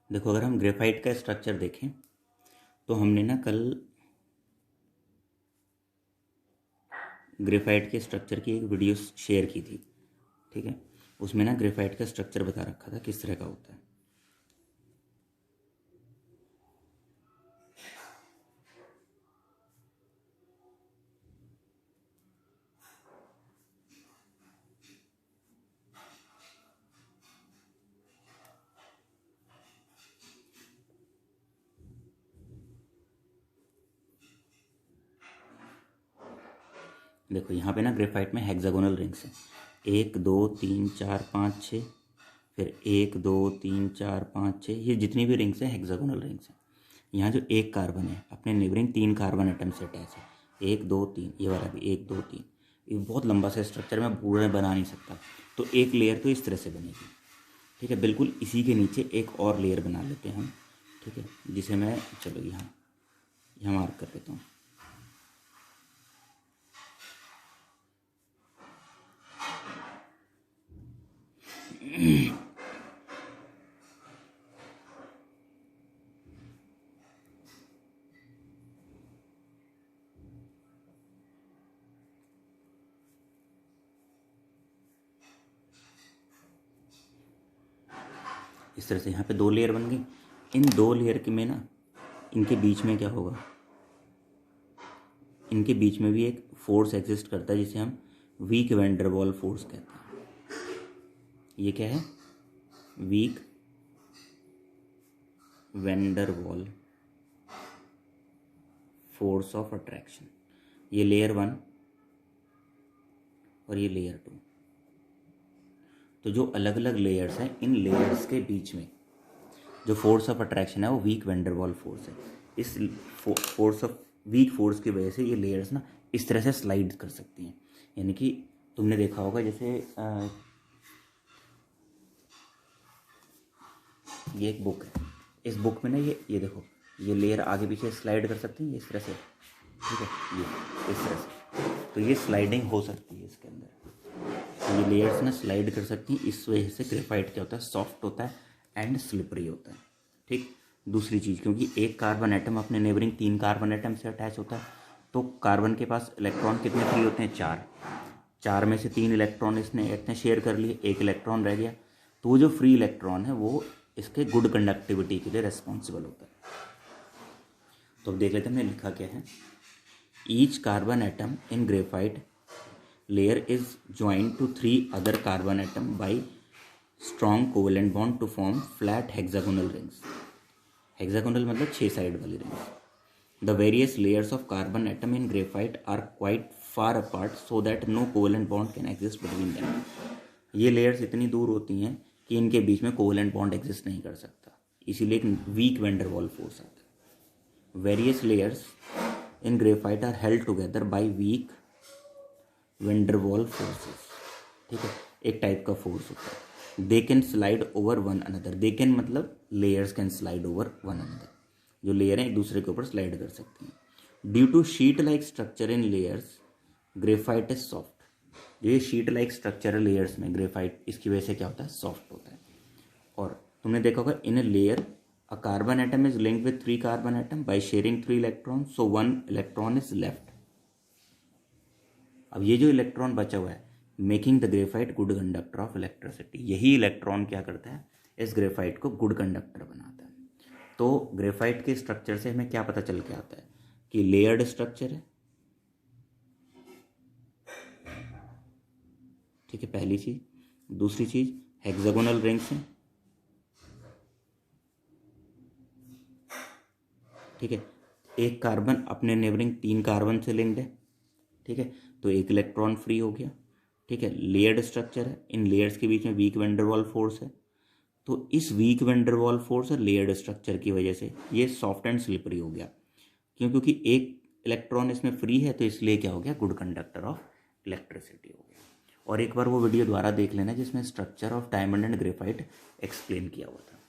देखो, अगर हम ग्रेफाइट का स्ट्रक्चर देखें तो हमने ना कल ग्रेफाइट के स्ट्रक्चर की एक वीडियो शेयर की थी। ठीक है, उसमें ना ग्रेफाइट का स्ट्रक्चर बता रखा था किस तरह का होता है। देखो, यहाँ पे ना ग्रेफाइट में हेक्सागोनल रिंग्स हैं, 1 2 3 4 5 6, फिर 1 2 3 4 5 6, ये जितनी भी रिंग्स हैं हेक्सागोनल रिंग्स हैं। यहाँ जो एक कार्बन है अपने नेबरिंग 3 कार्बन एटम से अटैच है, 1 2 3, ये वाला भी 1 2 3। ये बहुत लंबा सा स्ट्रक्चर मैं पूरा बना नहीं सकता, तो एक लेयर तो इस तरह से बनेगी। ठीक है, बिल्कुल इसी के नीचे एक और लेयर बना लेते हैं हम। ठीक है, जिसे मैं चलो यहाँ यहाँ मार्क कर लेता हूँ। इस तरह से यहाँ पे 2 लेयर बन गई। इन 2 लेयर के में ना इनके बीच में क्या होगा, इनके बीच में भी एक फोर्स एग्जिस्ट करता है जिसे हम वीक वैंडरवॉल फोर्स कहते हैं। ये क्या है? Weak van der Waals force of attraction. ये लेयर 1 और ये लेयर 2। तो जो अलग अलग लेयर्स हैं, इन लेयर्स के बीच में जो फोर्स ऑफ अट्रैक्शन है वो वीक वैंडरवॉल फोर्स है। इस फोर्स ऑफ वीक फोर्स की वजह से ये लेयर्स ना इस तरह से स्लाइड कर सकती हैं। यानी कि तुमने देखा होगा जैसे ये एक बुक है, इस बुक में ना ये देखो, ये लेयर आगे पीछे स्लाइड कर सकती है इस तरह से। ठीक है, ये इस तरह से, तो ये स्लाइडिंग हो सकती है इसके अंदर। तो ये लेयर्स ना स्लाइड कर सकती हैं, इस वजह से ग्रेफाइट क्या होता है, सॉफ्ट होता है एंड स्लिपरी होता है। ठीक, दूसरी चीज़, क्योंकि एक कार्बन एटम अपने नेबरिंग 3 कार्बन एटम से अटैच होता है, तो कार्बन के पास इलेक्ट्रॉन कितने फ्री होते हैं? 4। 4 में से 3 इलेक्ट्रॉन इसने शेयर कर लिए, 1 इलेक्ट्रॉन रह गया। तो वो जो फ्री इलेक्ट्रॉन है वो इसके गुड कंडक्टिविटी के लिए रेस्पॉन्सिबल होता है। तो अब देख लेते हैं हमने लिखा क्या है। Each carbon atom in graphite layer is joined to 3 other carbon atom by strong covalent bond to form flat hexagonal rings. Hexagonal मतलब 6 साइड वाली rings. The various layers of carbon atom in graphite are quite far apart so that no covalent bond can exist between them. ये layers इतनी दूर होती हैं कि इनके बीच में covalent bond exist नहीं कर सकता, इसीलिए एक weak van der Waals force आता है। Various layers in graphite are held together by weak van der Waals forces. ठीक है, एक टाइप का फोर्स होता है। They can slide over one another. They can मतलब layers can slide over one another, जो लेयर हैं एक दूसरे के ऊपर स्लाइड कर सकती हैं। Due to sheet like structure in layers graphite is soft. जो ये शीट लाइक स्ट्रक्चर है लेयर्स में ग्रेफाइट, इसकी वजह से क्या होता है, सॉफ्ट होता है। और तुमने देखा होगा in a layer a carbon atom is linked with 3 carbon atom by sharing 3 electron, so 1 electron is left. अब ये जो इलेक्ट्रॉन बचा हुआ है, making the graphite good conductor of electricity, यही इलेक्ट्रॉन क्या करता है, इस ग्रेफाइट को गुड कंडक्टर बनाता है। तो ग्रेफाइट के स्ट्रक्चर से हमें क्या पता चल के आता है कि लेयर्ड स्ट्रक्चर है। ठीक है, पहली चीज। दूसरी चीज, हेक्सागोनल रिंग्स हैं। ठीक है, एक कार्बन अपने नेबरिंग 3 कार्बन से लिंक्ड है। ठीक है, तो 1 इलेक्ट्रॉन फ्री हो गया। ठीक है, लेयर्ड स्ट्रक्चर है, इन लेयर्स के बीच में वीक वैंडरवॉल फोर्स है। तो इस वीक वैंडरवॉल फोर्स और लेयर्ड स्ट्रक्चर की वजह से ये सॉफ्ट एंड स्लिपरी हो गया। क्यों? क्योंकि 1 इलेक्ट्रॉन इसमें फ्री है, तो इसलिए क्या हो गया, गुड कंडक्टर ऑफ इलेक्ट्रिसिटी हो गया। और एक बार वो वीडियो दोबारा देख लेना जिसमें structure of diamond and graphite explain किया हुआ था।